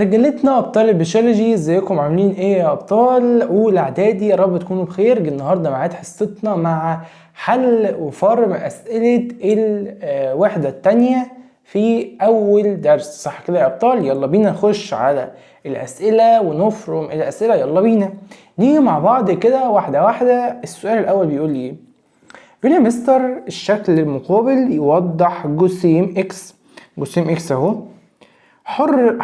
رجالتنا ابطال البيولوجي، ازيكم عاملين ايه يا ابطال اولى اعدادي؟ يا رب تكونوا بخير. النهارده ميعاد حصتنا مع حل وفرم اسئله الوحده الثانيه في اول درس، صح كده يا ابطال؟ يلا بينا نخش على الاسئله ونفرم الاسئله. يلا بينا نيجي مع بعض كده واحده واحده. السؤال الاول بيقول لي ايه؟ بيقول لي مستر الشكل المقابل يوضح جسيم اكس. جسيم اكس اهو حر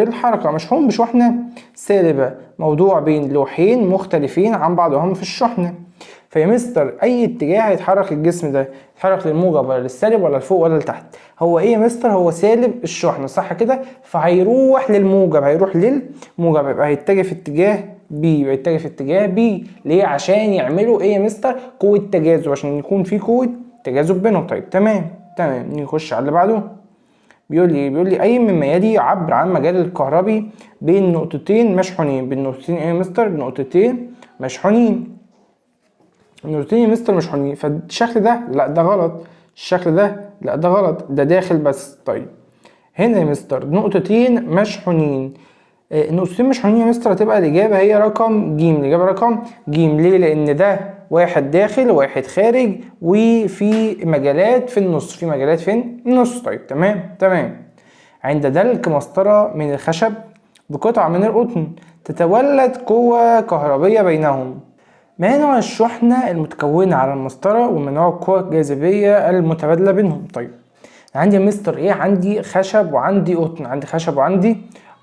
الحركة مشحون بشحنة سالبة موضوع بين لوحين مختلفين عن بعضهم في الشحنة. فيا مستر أي اتجاه هيتحرك الجسم ده؟ يتحرك للموجب ولا للسالب ولا لفوق ولا لتحت؟ هو ايه يا مستر؟ هو سالب الشحنة صح كده؟ فهيروح للموجب، يبقى هيتجه في اتجاه بي. ليه؟ عشان يعملوا ايه يا مستر؟ قوة تجاذب، عشان يكون في قوة تجاذب بينهم. طيب تمام نخش على اللي بعده. بيقول لي اي مما يلي يعبر عن مجال الكهربي بين نقطتين مشحونين. بين نقطتين ايه يا مستر؟ نقطتين مشحونين يا مستر مشحونين. فالشكل ده لا ده غلط، الشكل ده لا ده غلط، ده داخل بس. طيب هنا يا مستر نقطتين مشحونين، نقطتين مشحونين يا مستر، هتبقى الإجابة هي رقم ج. الإجابة رقم ج. ليه؟ لأن ده واحد داخل وواحد خارج، وفي مجالات في النص. طيب تمام. عند دلك مسطرة من الخشب بقطعة من القطن تتولد قوة كهربية بينهم. ما نوع الشحنة المتكونة على المسطرة وما نوع القوة الجاذبية المتبادلة بينهم؟ طيب عندي مستر ايه؟ عندي خشب وعندي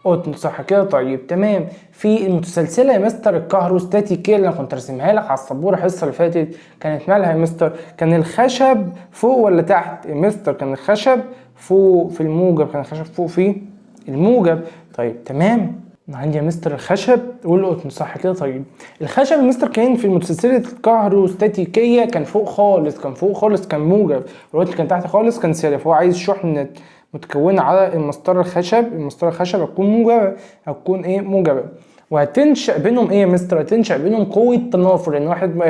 قطن، صح كده؟ طيب تمام. في المتسلسله يا مستر الكهروستاتيكيه اللي انا كنت راسمها لك على السبوره الحصه اللي فاتت، كانت مالها يا مستر؟ كان الخشب فوق ولا تحت يا مستر؟ كان الخشب فوق في الموجب، في الموجب. طيب تمام. عندي يا مستر الخشب والقطن، صح كده؟ طيب الخشب يا مستر كان في المتسلسله الكهروستاتيكيه كان فوق خالص كان موجب، والقطن كان تحت خالص كان سالب. فهو عايز شحنه متكونة على المسطرة الخشب هتكون موجبة، وهتنشأ بينهم ايه يا مستر؟ هتنشأ بينهم قوة تنافر، لأن واحد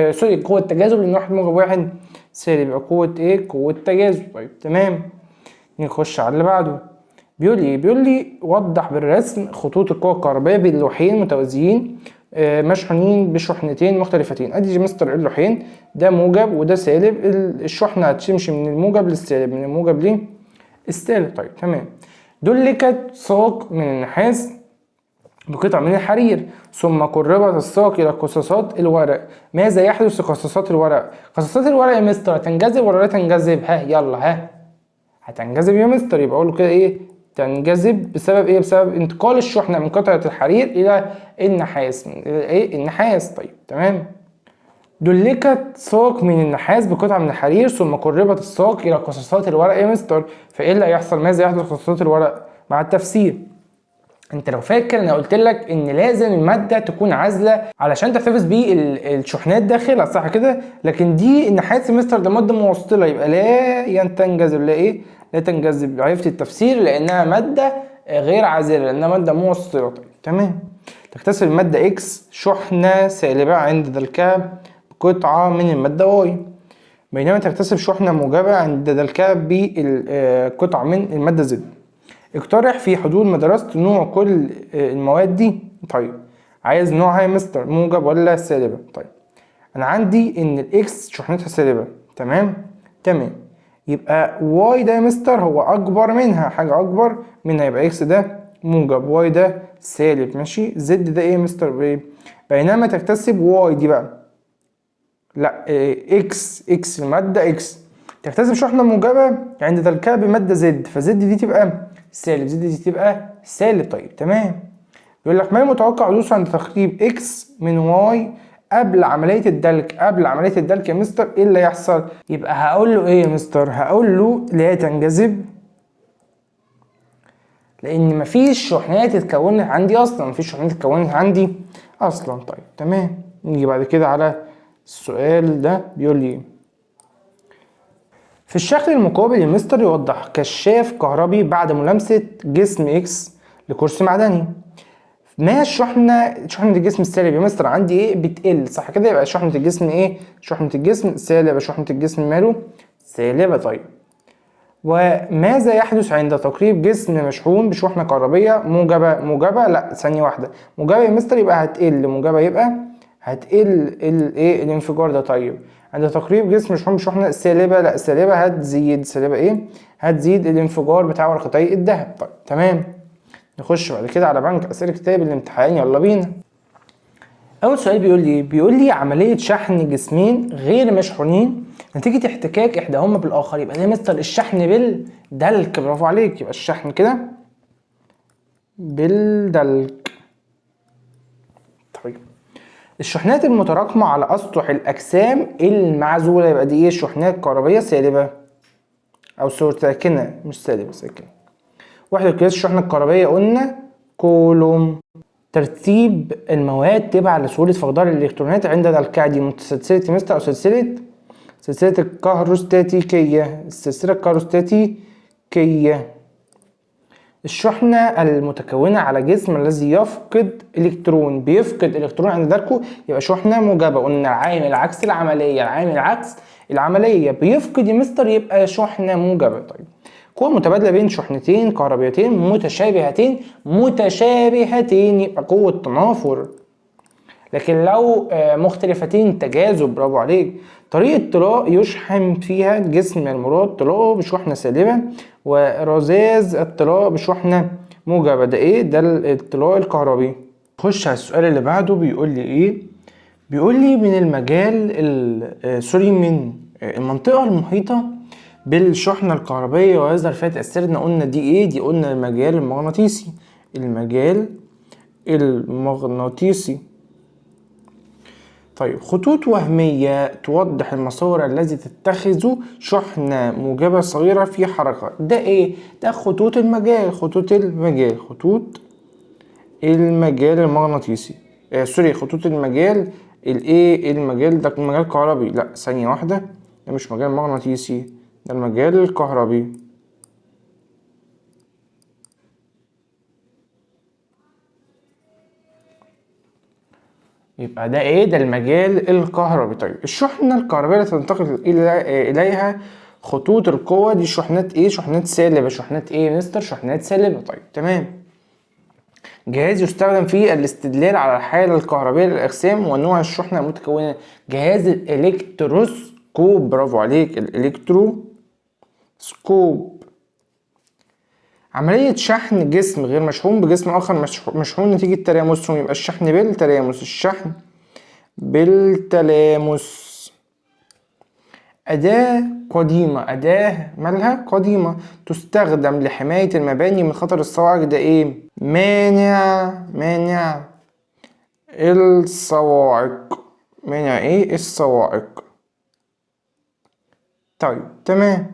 قوة تجاذب، لأن واحد موجب واحد سالب، يبقى قوة تجاذب. طيب تمام نخش على اللي بعده. بيقول لي وضح بالرسم خطوط القوة الكهربائية بين لوحين متوازيين مشحونين بشحنتين مختلفتين. ادي مستر اللوحين ده موجب وده سالب، الشحنة هتمشي من الموجب للسالب، من الموجب للسالب. طيب تمام. دلكت ساق من النحاس بقطع من الحرير ثم قربت الساق الى قصاصات الورق. ماذا يحدث لقصاصات الورق؟ قصاصات الورق يا مستر هتنجذب ولا لا تنجذب؟ هتنجذب يا مستر. يبقى اقول كده ايه؟ تنجذب بسبب ايه؟ بسبب انتقال الشحنة من قطعة الحرير الى النحاس. طيب تمام. دلكت ساق من النحاس بقطعة من الحرير ثم قربت الساق الى قصاصات الورق يا مستر. فايه اللي هيحصل؟ ماذا يحدث لقصاصات الورق؟ مع التفسير. انت لو فاكر انا قلت لك ان لازم الماده تكون عازله علشان تحتفظ بيه الشحنات داخلها، صح كده؟ لكن دي النحاس يا مستر ده ماده موصله، يبقى لا تنجذب. لا تنجذب. عرفت التفسير؟ لانها ماده غير عازله، لانها ماده موصله. طيب تمام. تكتسب الماده اكس شحنه سالبه عند دلكها بقطعه من الماده واي، بينما تكتسب شحنه موجبه عند دلكها بقطعه من الماده زد. اقترح في حدود ما درست نوع كل المواد دي. طيب عايز نوعها يا مستر موجب ولا سالبة؟ طيب انا عندي ان الاكس شحنتها سالبة، تمام. يبقى واي ده يا مستر هو اكبر منها، حاجة اكبر منها، يبقى اكس ده موجب واي ده سالب، ماشي. زد ده ايه يا مستر؟ بايه؟ بينما تكتسب واي دي بقى لا اكس المادة اكس تكتسب شحنة موجبة عند دلكها بمادة زد، فزد دي تبقى سالب. طيب تمام. بيقول لك ما المتوقع حدوثه عند تقريب اكس من واي قبل عملية الدلك؟ يا مستر ايه اللي يحصل؟ يبقى هقول له ايه يا مستر؟ هقول له لا تنجذب، لان مفيش شحنات اتكونت عندي اصلا. طيب تمام. نيجي بعد كده على السؤال ده. بيقول لي في الشكل المقابل يا مستر يوضح كشاف كهربي بعد ملامسة جسم اكس لكرسي معدني. ما شحنة الجسم السالب يا مستر؟ عندي ايه؟ بتقل، صح كده؟ يبقى شحنة الجسم ايه؟ شحنة الجسم سالبة. شحنة الجسم ماله؟ سالبة. طيب وماذا يحدث عند تقريب جسم مشحون بشحنة كهربية موجبة؟ لا ثانية واحدة، موجبة يا مستر يبقى هتقل، موجبة يبقى هتقل الايه الانفجار ده. طيب عند تقريب جسم مشحون بشحنة سالبة؟ لا سالبة هتزيد، سالبة ايه؟ هتزيد الانفجار بتاع ورقتي الذهب. طيب تمام، نخش بعد كده على بنك اسئلة كتاب الامتحان، يلا بينا. اول سؤال بيقول لي ايه؟ بيقول لي عملية شحن جسمين غير مشحونين نتيجة احتكاك احداهما بالاخر. يبقى ده مستر الشحن بالدلك، برافو عليك، يبقى الشحن كده بالدلك. طيب الشحنات المتراكمة على اسطح الاجسام المعزولة، يبقى دي ايه؟ شحنات كهربية سالبة او ساكنة، مش سالبة، ساكنة. وحدة قياس الشحنة الكهربية قلنا كولوم. ترتيب المواد تبع لسهولة فقدان الإلكترونات عند دلكها، دي سلسلة مستر أو سلسلة الكهروستاتيكية، السلسلة الكهروستاتيكية. الشحنة المتكونة على جسم الذي يفقد إلكترون، بيفقد إلكترون عند دركه، يبقى شحنة موجبة. قلنا العامل عكس العملية، العامل عكس العملية بيفقد يا مستر يبقى شحنة موجبة. طيب قوة متبادلة بين شحنتين كهربيتين متشابهتين يبقى قوة تنافر. لكن لو مختلفتين تجاذب، برافو عليك. طريقة طلاء يشحن فيها جسم المراد طلاؤه بشحنة سالبة، ورذاذ الطلاء بشحنة موجبة. ده ايه؟ ده الطلاء الكهربي. خش على السؤال اللي بعده، بيقول لي ايه؟ بيقول لي من المجال من المنطقة المحيطة بالشحنة الكهربية ويظهر فيها تأثيرنا. قلنا دي ايه؟ دي قلنا المجال المغناطيسي، المجال المغناطيسي. طيب خطوط وهمية توضح المسار الذي تتخذه شحنة موجبة صغيرة في حركة. ده ايه؟ ده خطوط المجال، خطوط المجال المغناطيسي. خطوط المجال الايه؟ المجال ده مجال كهربي. لا ثانية واحدة، ده مش مجال مغناطيسي، ده المجال الكهربي. يبقى ده ايه؟ ده المجال الكهربي. طيب الشحنة الكهربية اللي تنتقل اليها خطوط القوة دي شحنات ايه؟ شحنات سالبة. شحنات ايه يا مستر؟ شحنات سالبة. طيب تمام. جهاز يستخدم في الاستدلال على الحالة الكهربية للأجسام ونوع الشحنة المتكونة، جهاز الإلكتروسكوب، برافو عليك، الإلكتروسكوب. عملية شحن جسم غير مشحون بجسم آخر مشحون نتيجة تلامسهم، يبقى الشحن بالتلامس. الشحن بالتلامس. أداة قديمة، أداة مالها قديمة، تستخدم لحماية المباني من خطر الصواعق. ده ايه؟ مانع الصواعق. مانع ايه؟ الصواعق. طيب تمام.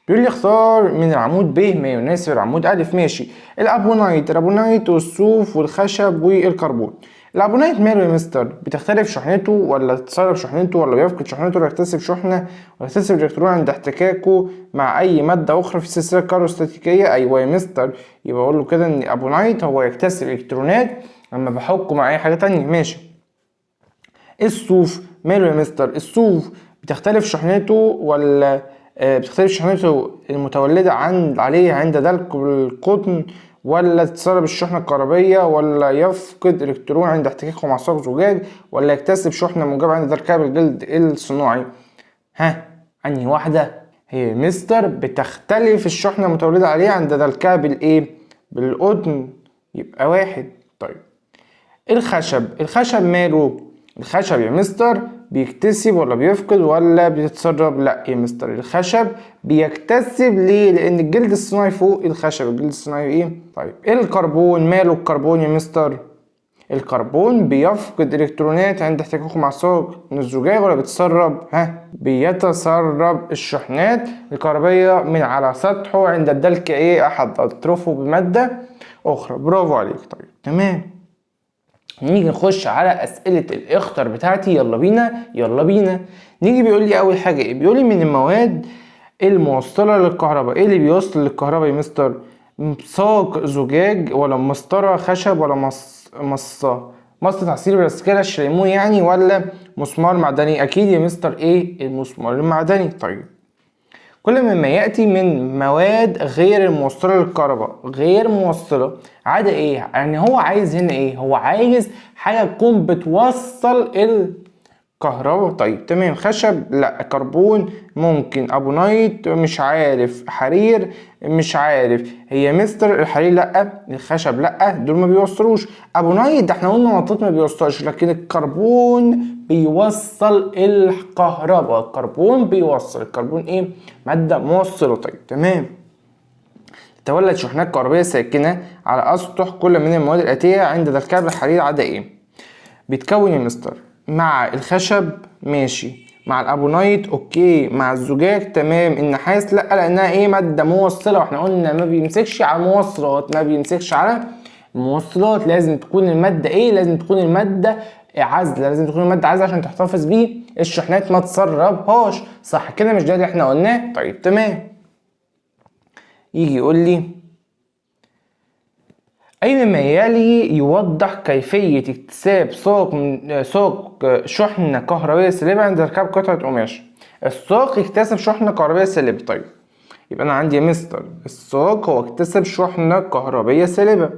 بيقول لي اختار من العمود ب ما يناسب العمود أ. ماشي. الابونايت والصوف والخشب والكربون. الابونايت ماله يا مستر؟ بتختلف شحنته ولا تتسرب شحنته ولا بيفقد شحنته ولا يكتسب شحنة ولا يكتسب الكترون عند احتكاكه مع اي مادة اخرى في السلسلة الكهروستاتيكية؟ ايوه يا مستر، يبقى اقول له كده ان الابونايت هو يكتسب الكترونات لما بحكه مع اي حاجة تانية. ماشي. الصوف ماله يا مستر؟ الصوف بتختلف شحنته ولا بتختلف شحنته المتولدة عليه عند دلك القطن ولا تتسرب الشحنة الكهربية ولا يفقد الكترون عند احتكاكه مع صاغ زجاج ولا يكتسب شحنة موجبة عند دلكها بالجلد الصناعي؟ ها انهي واحدة؟ هي مستر بتختلف الشحنة المتولدة عليه عند دلكها بالايه؟ بالقطن، يبقى واحد. طيب الخشب ماله؟ الخشب يا مستر بيكتسب ولا بيفقد ولا بيتسرب؟ لا يا مستر الخشب بيكتسب. ليه؟ لان الجلد الصناعي فوق الخشب، الجلد الصناعي ايه؟ طيب الكربون ماله؟ الكربون يا مستر الكربون بيفقد الكترونات عند احتكاكه مع صاغ الزجاج ولا بيتسرب؟ بيتسرب الشحنات الكهربية من على سطحه عند الدلك ايه؟ احد اطرافه بمادة اخرى، برافو عليك. طيب تمام. نيجي نخش على اسئله الاخطر بتاعتي، يلا بينا. نيجي بيقول لي اول حاجه ايه؟ بيقول لي من المواد الموصله للكهرباء. ايه اللي بيوصل للكهرباء يا مستر؟ صاج زجاج ولا مسطره خشب ولا مصه تعصير بلاستيكيه الشريمون يعني ولا مسمار معدني؟ اكيد يا مستر ايه؟ المسمار المعدني. طيب كل مما يأتي من مواد غير الموصلة للكهرباء، غير موصلة عادة ايه؟ يعني هو عايز هنا ايه؟ هو عايز حاجة تكون بتوصل الكهرباء. طيب تمام. خشب لا، كربون ممكن، ابونايت مش عارف، حرير مش عارف. هي مستر الحرير لا، الخشب لا، دول ما بيوصلوش. ابونايت ده احنا قلنا مطاط ما بيوصلش، لكن الكربون بيوصل الكهرباء. الكربون بيوصل، الكربون ايه؟ مادة موصلة. طيب تمام. تولد شحنات كهربية ساكنة على أسطح كل من المواد الآتية عند تركيب الحرير عدا ايه؟ بيتكون يا مستر مع الخشب ماشي، مع الابونايت اوكي، مع الزجاج تمام، النحاس لا لانها ايه؟ ماده موصله، واحنا قلنا ما بيمسكش على الموصلات، ما بيمسكش على الموصلات. لازم تكون الماده ايه؟ لازم تكون الماده عازله، لازم تكون الماده عازله عشان تحتفظ بيه الشحنات ما تسربهاش. صح كده؟ مش ده اللي احنا قلناه؟ طيب تمام. يجي يقول لي أي مما يلي يوضح كيفية اكتساب ساق شحنة كهربية سالبة عند ركاب قطعة قماش. الساق يكتسب شحنة كهربية سالبة. طيب يبقى أنا عندي يا مستر الساق هو اكتسب شحنة كهربية سالبة.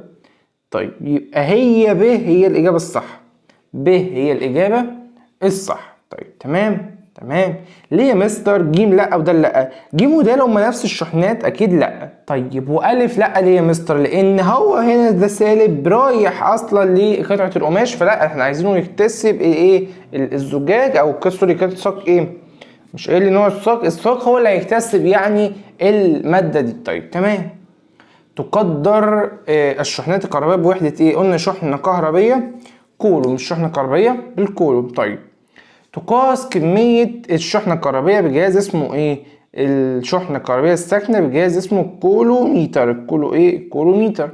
طيب يبقى هي ب هي الإجابة الصح، ب هي الإجابة الصح. طيب تمام تمام. ليه يا مستر جيم لا وده لا؟ جيم وده لو ما نفس الشحنات اكيد لا. طيب والف لا ليه يا مستر؟ لان هو هنا ده سالب رايح اصلا لقطعه القماش، فلا احنا عايزينه يكتسب ايه؟ الزجاج او سوري كده ساق ايه؟ مش قايل لي نوع الساق، الساق هو اللي هيكتسب يعني الماده دي. طيب تمام. تقدر الشحنات الكهربائيه بوحده ايه؟ قلنا شحنه كهربيه كولوم، مش شحنه كهربائيه بالكولوم. طيب تقاس كمية الشحنة الكهربية بجهاز اسمه ايه؟ الشحنة الكهربية الساكنة بجهاز اسمه الكولوميتر. الكولوميتر.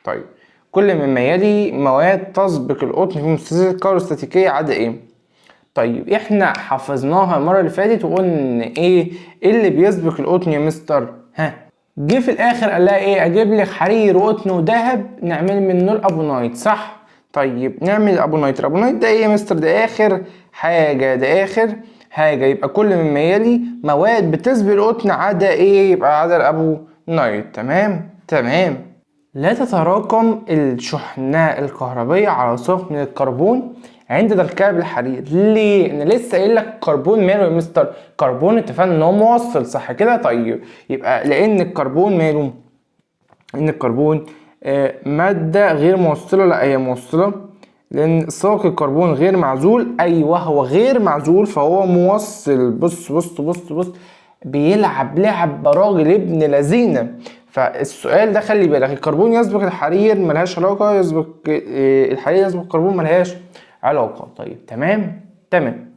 طيب كل مما يلي مواد تسبق القطن في المستلزمات الكهروستاتيكية عدا ايه؟ طيب احنا حفظناها المرة اللي فاتت وقلنا ايه اللي بيسبق القطن يا مستر؟ ها، جه في الاخر قال لها ايه؟ اجيب لك حرير وقطن وذهب نعمل منه الابونايت، صح؟ طيب نعمل الابونايت. الابونايت ده ايه يا مستر؟ ده اخر حاجه، ده اخر حاجه. يبقى كل مما يلي مواد بتسبق القطن عدا ايه؟ يبقى عدا الابونايت. تمام تمام. لا تتراكم الشحنة الكهربية على ساق من الكربون عند تركيب الحرير. ليه؟ انا لسه قايل لك كربون ماله يا مستر؟ كربون اتفقنا ان هو موصل، صح كده؟ طيب يبقى لان الكربون ماله؟ ان الكربون مادة غير موصلة. لا هي موصلة، لان ساق الكربون غير معزول. ايوه هو غير معزول فهو موصل. بص بص بص بص، بيلعب لعب راجل ابن لذينه. فالسؤال ده خلي بالك، الكربون يسبق الحرير ملهاش علاقة، يسبق الحرير يسبق الكربون ملهاش علاقة. طيب تمام تمام.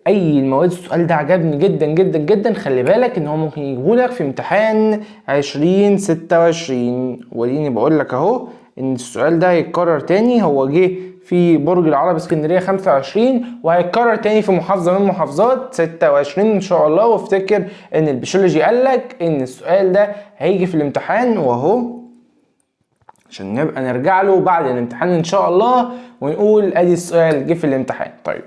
اي المواد السؤال ده عجبني جدا جدا جدا. خلي بالك ان هو ممكن يجيبولك في امتحان 2026، وديني بقول لك اهو ان السؤال ده هيتكرر تاني. هو جه في برج العرب اسكندريه 25، وهيتكرر تاني في محافظه من محافظات 26 ان شاء الله. وافتكر ان البيشولوجي قالك ان السؤال ده هيجي في الامتحان، واهو عشان نبقى نرجع له بعد الامتحان ان شاء الله ونقول ادي السؤال جه في الامتحان. طيب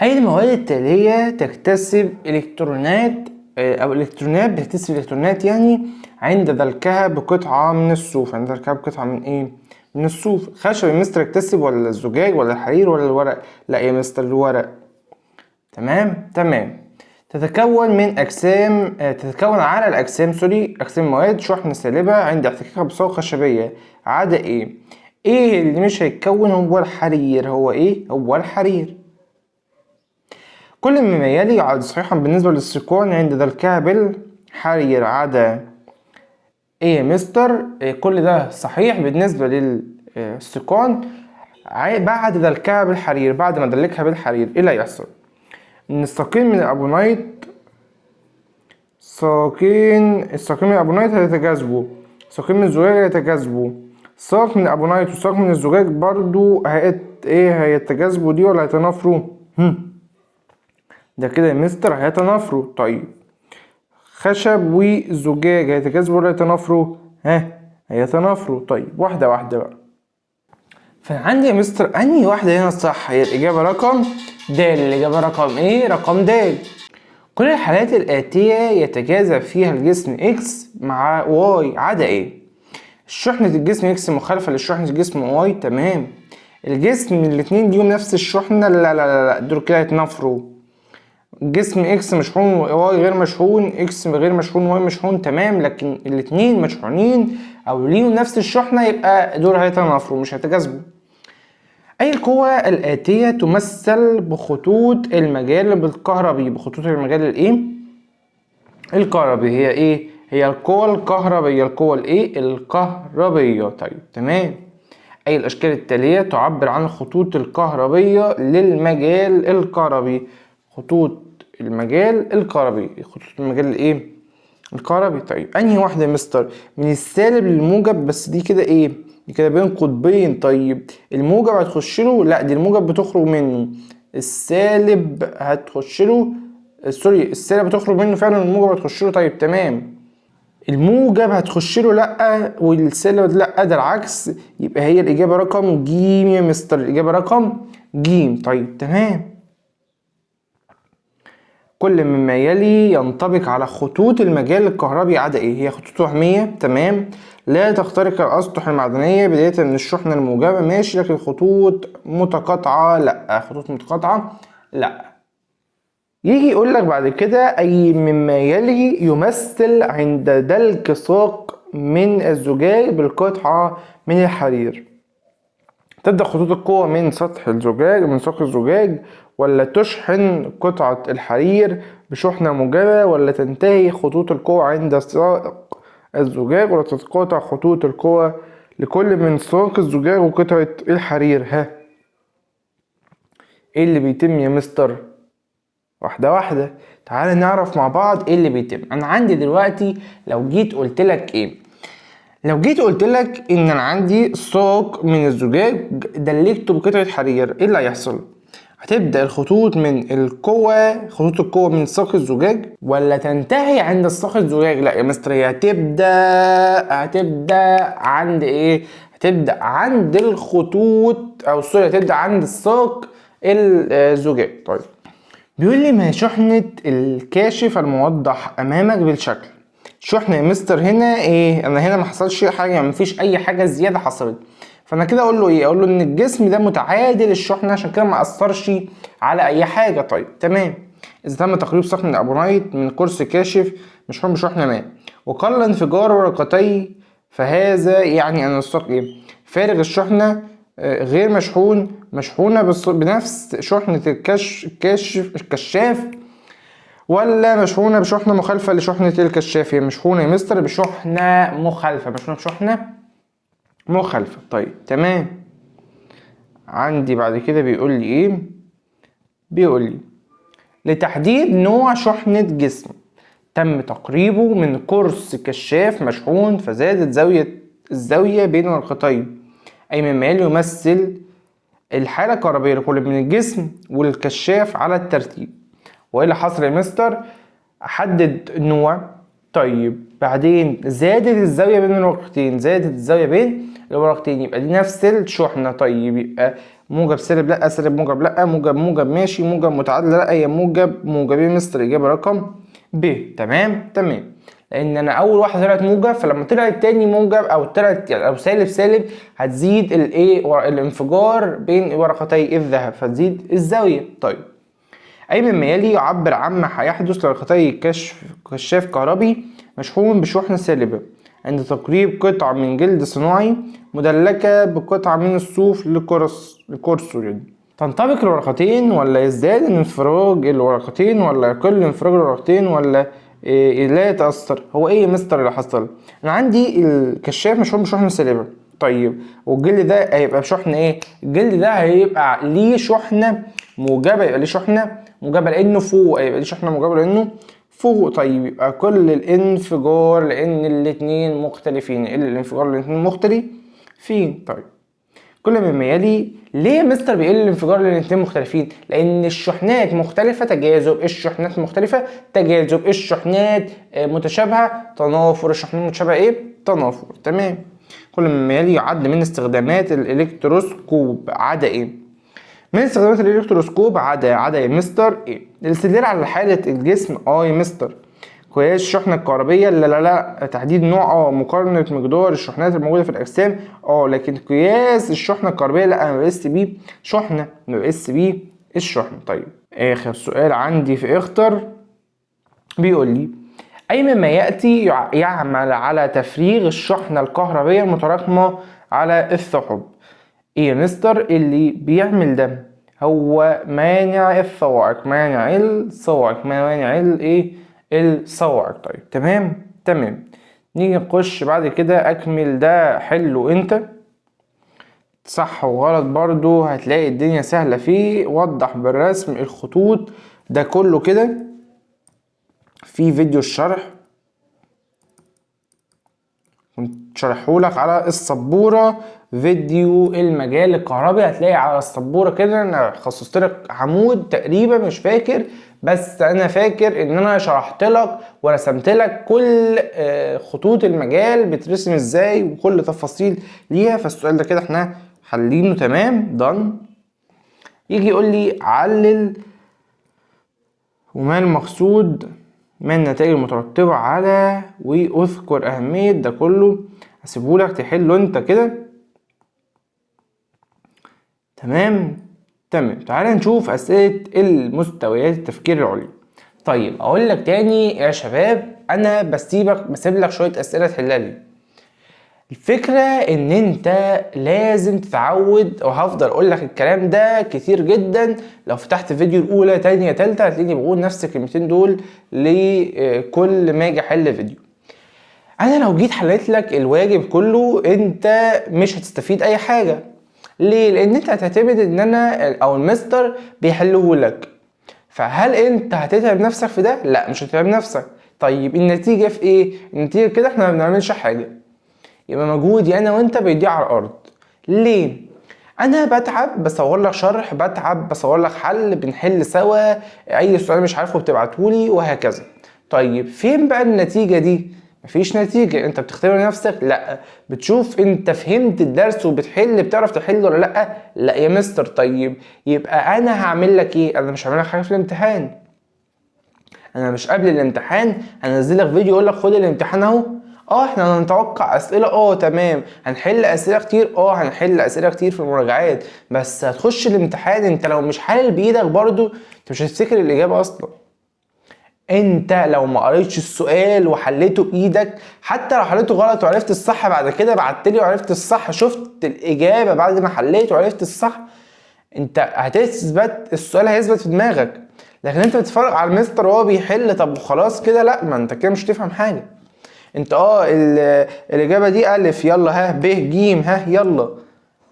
أي المواد التالية تكتسب إلكترونات أو الإلكترونات بتكتسب إلكترونات يعني عند دلكها بقطعة من الصوف؟ عند دلكها بقطعة من إيه؟ من الصوف. خشب يا مستر يكتسب ولا الزجاج ولا الحرير ولا الورق؟ لا يا مستر الورق. تمام تمام. تتكون من أجسام تتكون على الأجسام أجسام مواد شحنة سالبة عند احتكاكها بصاغ خشبية عدا إيه؟ إيه اللي مش هيتكون؟ هو الحرير. هو إيه؟ هو الحرير. كل مما يلي يعد صحيحا بالنسبة للسيقان عند دلكها بالحرير عدا ايه يا مستر؟ كل ده صحيح بالنسبة للسيقان بعد دلكها بالحرير. بعد ما دلكها بالحرير ايه اللي هيحصل؟ ان الساقين من الابونايت الساقين من الابونايت هيتجاذبوا، الساقين من الزجاج هيتجاذبوا. ساق من الابونايت وساق من الزجاج برضو هيتجاذبوا دي ولا هيتنافروا؟ ده كده يا مستر هيتنافروا. طيب خشب وزجاج هيتجاذبوا ولا هيتنافروا؟ هيتنافروا. طيب واحدة واحدة بقى. فعندي يا مستر انهي واحدة هنا الصح؟ هي الإجابة رقم د. الإجابة رقم ايه؟ رقم د. كل الحالات الآتية يتجاذب فيها الجسم X مع Y عدا إيه؟ شحنة الجسم X مخالفة لشحنة الجسم Y، تمام. الجسم الاتنين ليهم نفس الشحنة، لا لا لا لا، دول كده هيتنافروا. جسم اكس مشحون واي غير مشحون، اكس غير مشحون واي مشحون، تمام. لكن الاتنين مشحونين او ليهم نفس الشحنة، يبقى دول هيتنافروا مش هيتجاذبوا. اي القوى الاتية تمثل بخطوط المجال الكهربي؟ بخطوط المجال الايه الكهربي هي ايه؟ هي القوى الكهربية، القوى الايه الكهربية. طيب تمام. اي الاشكال التالية تعبر عن الخطوط الكهربية للمجال الكهربي؟ خطوط المجال الكهربي، خطوط المجال الايه الكهربي. طيب انهي واحدة يا مستر؟ من السالب للموجب، بس دي كده ايه؟ دي كده بين قطبين. طيب الموجب هتخش له؟ لا، دي الموجب بتخرج منه. السالب هتخش له، سوري، السالب هتخرج منه فعلا، الموجب هتخش له. طيب تمام. الموجب هتخش له لا، والسالب لا، ده العكس. يبقى هي الاجابة رقم ج يا مستر، الاجابة رقم ج. طيب تمام. كل مما يلي ينطبق على خطوط المجال الكهربي عدا ايه؟ هي خطوط وهمية، تمام. لا تخترق الأسطح المعدنية بداية من الشحنة الموجبة، ماشي. لكن خطوط متقاطعة لا، خطوط متقاطعة لا. يجي يقول لك بعد كده أي مما يلي يمثل عند دلك ساق من الزجاج بالقطعة من الحرير؟ تبدأ خطوط القوة من سطح الزجاج، من ساق الزجاج، ولا تشحن قطعة الحرير بشحنة موجبة، ولا تنتهي خطوط القوة عند ساق الزجاج، ولا تتقاطع خطوط القوة لكل من ساق الزجاج وقطعة الحرير؟ ها، ايه اللي بيتم يا مستر؟ واحدة واحدة، تعال نعرف مع بعض ايه اللي بيتم. انا عندي دلوقتي لو جيت قلت لك ايه؟ لو جيت قلت لك ان انا عندي ساق من الزجاج دلكته بقطعة حرير، ايه اللي هيحصل؟ هتبدأ الخطوط من القوة، خطوط القوة من ساق الزجاج، ولا تنتهي عند الساق الزجاج؟ لا يا مستر، هي هتبدأ عند ايه؟ هتبدأ عند الخطوط، او سوري، هتبدأ عند الساق الزجاج. طيب بيقول لي ما شحنة الكاشف الموضح امامك بالشكل؟ شحنة يا مستر هنا ايه؟ انا هنا ما حصلش حاجة، يعني مفيش اي حاجة زيادة حصلت. فانا كده اقول له ايه؟ اقول له ان الجسم ده متعادل الشحنة، عشان كده ما اثرش على اي حاجة. طيب تمام. اذا تم تقريب ساق من الابونايت من قرص كاشف مشحون بشحنة ما، وقل انفجار ورقتيه، فهذا يعني ان الساق ايه؟ فارغ الشحنة، غير مشحونة بنفس شحنة الكشاف، ولا مشحونة بشحنة مخالفة لشحنة الكشاف؟ هي مشحونة يا مستر بشحنة مخالفة، مشحونة بشحنة مخالفة. طيب تمام. عندي بعد كده بيقول لي ايه؟ بيقول لي لتحديد نوع شحنة جسم تم تقريبه من قرص كشاف مشحون، فزادت الزاوية بين ورقتين، أي مما يلي يمثل الحالة الكهربية لكل من الجسم والكشاف على الترتيب. وإيه اللي حصل يا مستر؟ أحدد النوع. طيب بعدين زادت الزاوية بين الورقتين، زادت الزاوية بين الورقتين، يبقى دي نفس الشحنة. طيب يبقى موجب سالب لا، سالب موجب لا، موجب موجب ماشي، موجب متعادل لا، هي موجب موجبين مستر، إجابة رقم ب. تمام تمام. لان انا اول واحده طلعت موجب، فلما طلع التاني موجب او طلعت او سالب سالب، هتزيد الايه الانفجار بين ورقتي الذهب، فتزيد الزاويه. طيب اي مما يلي يعبر عما هيحدث لورقتي كشاف كهربي مشحون بشحنه سالبه عند تقريب قطعه من جلد صناعي مدلكه بقطعه من الصوف لقرصه يعني. تنطبق الورقتين، ولا يزداد انفراج الورقتين، ولا يقل انفراج الورقتين، ولا إيه لا يتأثر؟ هو ايه يا مستر اللي حصل؟ انا عندي الكشاف مشحون بشحنة سالبة. طيب والجلد ده هيبقى بشحنة ايه؟ الجلد ده هيبقى ليه شحنة موجبة، يبقى ليه شحنة موجبة لانه فوق، يبقى ليه شحنة موجبة لانه فوق. طيب يبقى كل الانفجار لان الاتنين مختلفين، الانفجار الاتنين مختلفين. طيب كل مما يلي ليه يا مستر بيقل الانفجار لان الاتنين مختلفين؟ لان الشحنات مختلفة تجاذب، الشحنات مختلفة تجاذب، الشحنات متشابهة تنافر، الشحنات متشابهة ايه؟ تنافر. تمام. كل مما يلي يعد من استخدامات الالكتروسكوب عدا ايه؟ من استخدامات الالكتروسكوب عدا يا مستر ايه؟ الاستدلال على حالة الجسم يا مستر. قياس الشحنة الكهربية لا. تحديد نوع مقارنة مقدار الشحنات الموجودة في الأجسام لكن قياس الشحنة الكهربية لا، أنا بقيس بيه شحنة، ما بقيس بيه الشحنة. طيب آخر سؤال عندي في اختر بيقول لي أي مما يأتي يعمل على تفريغ الشحنة الكهربية المتراكمة على الثقب؟ ايه يا مستر اللي بيعمل ده؟ هو مانع الصواعق، مانع الصواعق، مانع الايه الصواعق. طيب تمام. نيجي نخش بعد كده اكمل ده حله انت صح وغلط برضو، هتلاقي الدنيا سهلة فيه. وضح بالرسم الخطوط ده كله كده في فيديو الشرح كنت شرحهولك على السبورة، فيديو المجال الكهربي هتلاقي على السبورة كده. انا خصصت لك عمود تقريبا مش فاكر، بس انا فاكر ان انا شرحت لك ورسمت لك كل خطوط المجال بترسم ازاي وكل تفاصيل ليها. فالسؤال ده كده احنا حلينه تمام دان. يجي يقول لي علل وما المقصود من النتائج المترتبة على واذكر اهمية ده كله. هسيبهولك تحله انت كده. تمام. تعالى نشوف اسئلة المستويات التفكير العليا. طيب اقول لك تاني يا شباب، انا بسيب لك شوية اسئلة تحلها لي. الفكرة ان انت لازم تتعود، وهفضل اقول لك الكلام ده كتير جدا. لو فتحت فيديو الاولى تانية تالتة هتلاقيني بقول نفس الكلمتين دول لكل ما اجي احل فيديو. انا لو جيت حليت لك الواجب كله انت مش هتستفيد اي حاجة. ليه؟ لان انت هتعتمد ان انا او المستر بيحله لك. فهل انت هتتعب نفسك في ده؟ لا مش هتتعب نفسك. طيب النتيجة في ايه؟ النتيجة كده احنا ما بنعملش حاجة، يبقى مجهودي انا وانت بيضيع على الارض. ليه؟ انا بتعب بصور لك شرح، بتعب بصور لك حل، بنحل سوا، اي سؤال مش عارفه بتبعتهولي وهكذا. طيب فين بقى النتيجة دي؟ مفيش نتيجة. انت بتختبر نفسك؟ لا. بتشوف انت فهمت الدرس وبتحل، بتعرف تحل ولا لا؟ لا يا مستر. طيب يبقى انا هعمل لك ايه؟ انا مش هعمل لك حاجة في الامتحان. انا مش قبل الامتحان هنزل لك فيديو يقول لك خد الامتحان اهو. احنا هنتوقع اسئله تمام، هنحل اسئله كتير هنحل اسئله كتير في المراجعات، بس هتخش الامتحان انت لو مش حلل بايدك برضو انت مش هتفتكر الاجابه اصلا. انت لو ما قريتش السؤال وحليته بايدك، حتى لو حليته غلط وعرفت الصح بعد كده بعتلي وعرفت الصح، شفت الاجابه بعد ما حليت وعرفت الصح، انت هتثبت السؤال هيثبت في دماغك. لكن انت بتتفرج على المستر وهو بيحل طب خلاص كده، لا ما انت كده مش هتفهم حاجه. انت الاجابه دي الف يلا، ها ب ج ها يلا.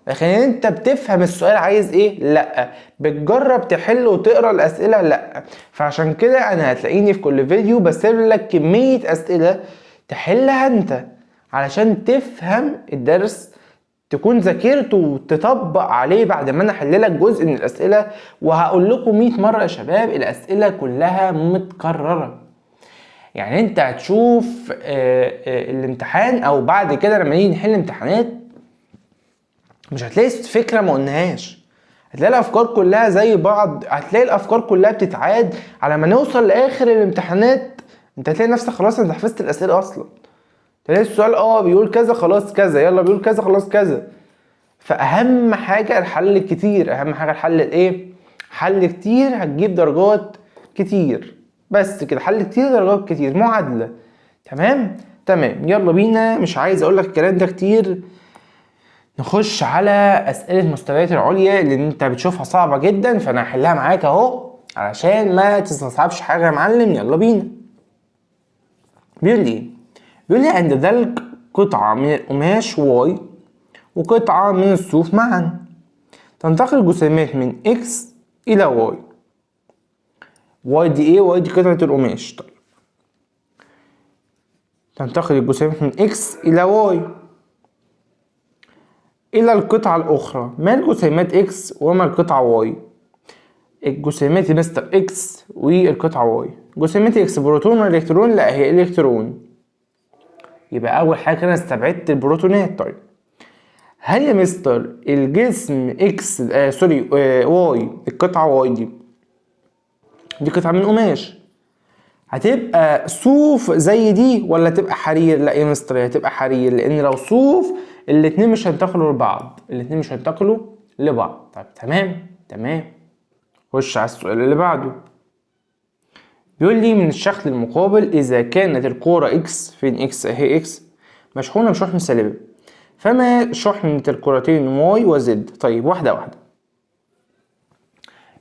لكن انت بتفهم السؤال عايز ايه؟ لا. بتجرب تحل وتقرا الاسئله؟ لا. فعشان كده انا هتلاقيني في كل فيديو بسيب لك كميه اسئله تحلها انت علشان تفهم الدرس، تكون ذاكرت وتطبق عليه بعد ما انا احللك جزء من الاسئله. وهقول لكم 100 مره يا شباب الاسئله كلها متكرره. يعني انت هتشوف الامتحان او بعد كده لما نيجي نحل امتحانات مش هتلاقي فكره ما قلناهاش، هتلاقي الافكار كلها زي بعض، هتلاقي الافكار كلها بتتعاد على ما نوصل لاخر الامتحانات. انت هتلاقي نفسك خلاص انت حفظت الاسئله اصلا. تلاقي السؤال بيقول كذا خلاص كذا، يلا بيقول كذا خلاص كذا. فاهم حاجه الحل الكتير، اهم حاجه الحل الايه؟ حل كتير هتجيب درجات كتير. بس كده، حل كتير درجات كتير، معادله. تمام. يلا بينا، مش عايز اقول لك الكلام ده كتير. نخش على اسئله المستويات العليا اللي انت بتشوفها صعبه جدا، فانا هحلها معاك اهو علشان ما تستصعبش حاجه يا معلم. يلا بينا. بيقول لي عند ذلك قطعه من القماش واي وقطعه من الصوف معا تنتقل الجسيمات من اكس الى واي. واي دي ايه؟ واي دي قطعه القماش. طيب تنتقل الجسيمات من اكس الى واي الى القطعه الاخرى. ما الجسيمات اكس وما القطعه واي؟ الجسيمات مستر اكس والقطعه واي. جسيمات اكس بروتون ولا الكترون؟ لا هي الكترون. يبقى اول حاجه انا استبعدت البروتونات. طيب هل يا مستر الجسم اكس واي، القطعة واي دي قطعة من قماش، هتبقى صوف زي دي ولا تبقى حرير؟ لا يا مستر هتبقى حرير، لان لو صوف الاتنين مش هينتقلوا لبعض، الاتنين مش هينتقلوا لبعض. طيب تمام. خش على السؤال اللي بعده. بيقول لي من الشكل المقابل اذا كانت الكورة اكس، فين اكس اهي اكس، مشحونة بشحنة سالبة، فما شحنة الكرتين واي وزد؟ طيب واحدة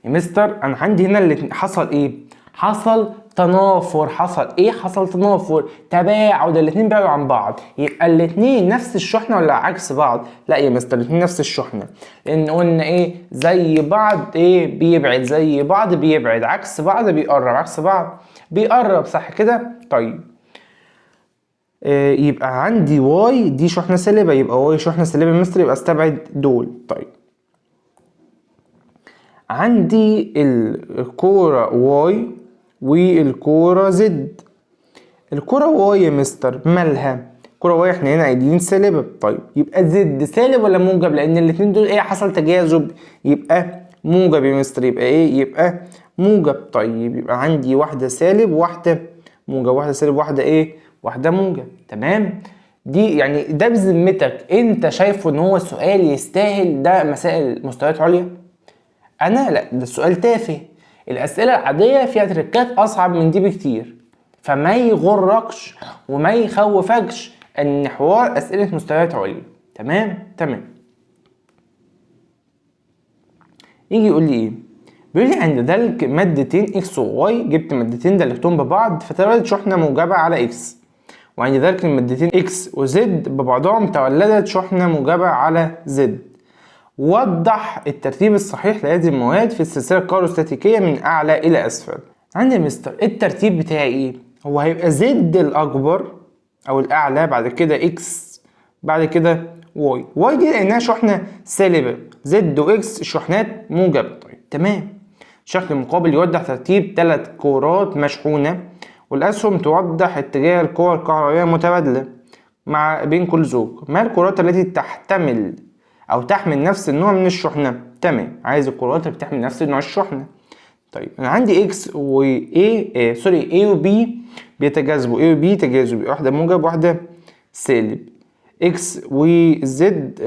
يا مستر انا عندي هنا اللي حصل ايه؟ حصل تنافر. حصل تنافر، تباعد، الاتنين بعدوا عن بعض. يبقى الاتنين نفس الشحنة ولا عكس بعض؟ لا يا مستر الاتنين نفس الشحنة، لان قلنا ايه؟ زي بعض ايه بيبعد، زي بعض بيبعد، عكس بعض بيقرب، عكس بعض بيقرب، صح كده؟ طيب يبقى عندي واي دي شحنة سالبة، يبقى واي شحنة سالبة يا مستر، يبقى استبعد دول. طيب عندي الكورة واي والكورة زد. الكورة واي يا مستر مالها؟ الكورة واي احنا هنا قايلين سالبة. طيب يبقى زد سالب ولا موجب؟ لان الاتنين دول ايه؟ حصل تجاذب، يبقى موجب يا مستر. يبقى ايه؟ يبقى موجب. طيب يبقى عندي واحدة سالب وواحدة موجب، واحدة سالب واحدة ايه؟ واحدة موجب. تمام. دي يعني ده بذمتك انت شايفه ان هو سؤال يستاهل ده مسائل مستويات عليا؟ انا لا، ده السؤال تافه. الاسئله العاديه فيها تركات اصعب من دي بكتير، فما يغركش وما يخوفكش ان حوار اسئله مستويات عليا. تمام. يجي يقول لي ايه؟ بيقول لي عند دلك مادتين اكس وواي، جبت مادتين دلكتهم ببعض فتولدت شحنه موجبه على اكس، وعند ذلك المادتين اكس وزد ببعضهم تولدت شحنه موجبه على زد. وضح الترتيب الصحيح لهذه المواد في السلسله الكهروستاتيكيه من اعلى الى اسفل. عندي يا مستر الترتيب بتاعي ايه؟ هو هيبقى زد الاكبر او الاعلى، بعد كده اكس، بعد كده واي دي لانها شحنه سالبه، زد واكس شحنات موجبه. طيب تمام. الشكل المقابل يوضح ترتيب 3 كورات مشحونه، والاسهم توضح اتجاه القوى الكهربائيه المتبادله مع بين كل زوج. ما الكرات التي تحتمل او تحمل نفس النوع من الشحنه؟ تمام، عايز الكرات اللي بتحمل نفس نوع الشحنه. طيب انا عندي اكس و A و B بيتجاذبوا، A و B تجاذب، واحده موجب واحده سالب. اكس وزد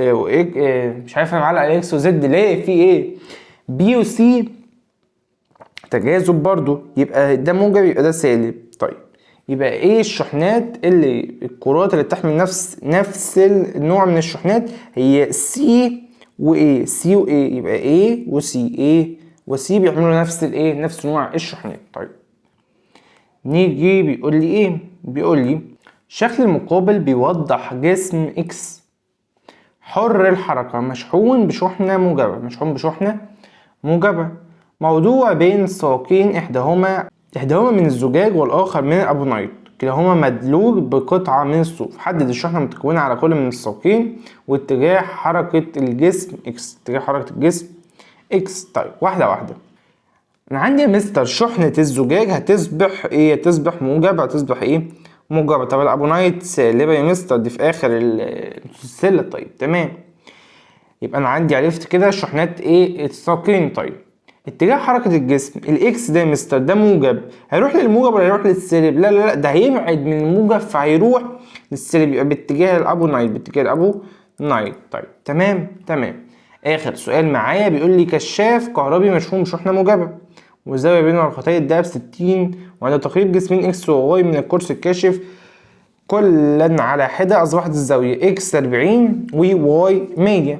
مش عارف انا معلق على اكس وزد ليه، في ايه؟ B و C تجاذب برضو، يبقى ده موجب يبقى ده سالب. طيب يبقى ايه الشحنات اللي الكرات اللي بتحمل نفس النوع من الشحنات؟ هي سي وايه، سي وايه، يبقى ايه وسي، ايه وسي بيعملوا نفس الايه، نفس نوع الشحنات. طيب نيجي بيقول لي ايه؟ بيقول لي الشكل المقابل بيوضح جسم اكس حر الحركة مشحون بشحنة موجبة، موضوع بين ساقين احداهما من الزجاج والاخر من الابونايت، كلاهما مدلوج بقطعة من الصوف. حدد الشحنة المتكونة على كل من الساقين واتجاه حركة الجسم اكس. طيب واحدة انا عندي يا مستر شحنة الزجاج هتصبح ايه؟ هتصبح موجبة، هتصبح ايه؟ موجبة. طب الابونايت سالبة يا مستر، دي في اخر السلسلة. طيب تمام، يبقى انا عندي عرفت كده شحنات ايه؟ الساقين. طيب اتجاه حركة الجسم الاكس ده يا مستر ده موجب، هيروح للموجب ولا هيروح للسالب؟ لا ده هيبعد من الموجب فهيروح للسالب، يبقى باتجاه الابونايت. طيب تمام. اخر سؤال معايا بيقول لي كشاف كهربي مشحون بشحنة موجبة والزاوية بين ورقتي الدهب 60، وعند تقريب جسمين اكس وواي من القرص الكاشف كلا على حدة اصبحت الزاوية اكس 40 وواي 100.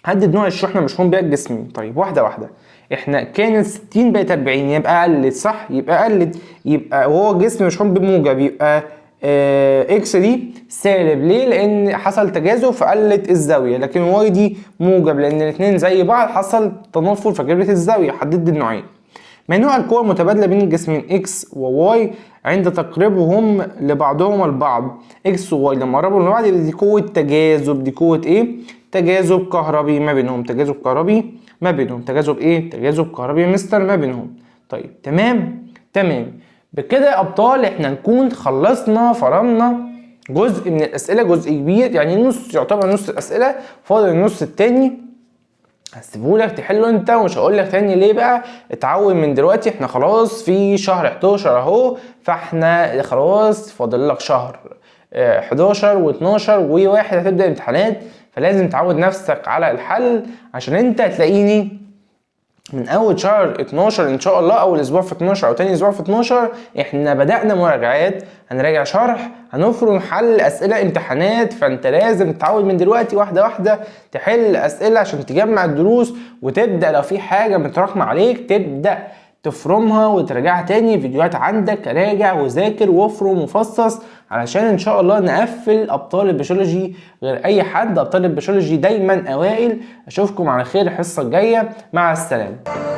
حدد نوع الشحنة مشحون بيها الجسمين. طيب واحدة احنا كانت 60 بقت 40، يبقى قلت، صح؟ يبقى وهو جسم مشحون بموجب، يبقى اكس دي سالب. ليه؟ لان حصل تجاذب فقلت الزاوية، لكن واي دي موجب لان الاثنين زي بعض حصل تنافر فجابت الزاوية. حددت النوعين. ما نوع القوى المتبادلة بين الجسمين اكس وواي عند تقريبهم لبعضهم البعض؟ اكس وواي لما قربوا لبعض دي قوة تجاذب. دي قوة ايه؟ تجاذب كهربي ما بينهم. تجاذب كهربي مستر ما بينهم. طيب تمام. بكده يا ابطال احنا نكون خلصنا فرمنا جزء من الاسئله، جزء كبير يعني نص، يعتبر نص الاسئله، فاضل النص التاني هسيبهولك تحله انت، ومش هقولك تاني ليه بقى. اتعود من دلوقتي، احنا خلاص في شهر 11 اهو، فاحنا خلاص فاضل لك شهر 11 و12 و1 هتبدا امتحانات، فلازم تعود نفسك على الحل عشان انت هتلاقيني من اول شهر 12 ان شاء الله، اول اسبوع في 12 او تاني اسبوع في 12 احنا بدأنا مراجعات، هنراجع شرح، هنفرم حل اسئله امتحانات. فانت لازم تتعود من دلوقتي واحده واحده تحل اسئله عشان تجمع الدروس، وتبدأ لو في حاجه متراكمه عليك تبدأ تفرمها وتراجعها تاني. فيديوهات عندك، راجع وذاكر وافرم وفصص علشان ان شاء الله نقفل ابطال البيولوجي غير اي حد. ابطال البيولوجي دايما اوائل. اشوفكم على خير الحصه الجايه، مع السلامه.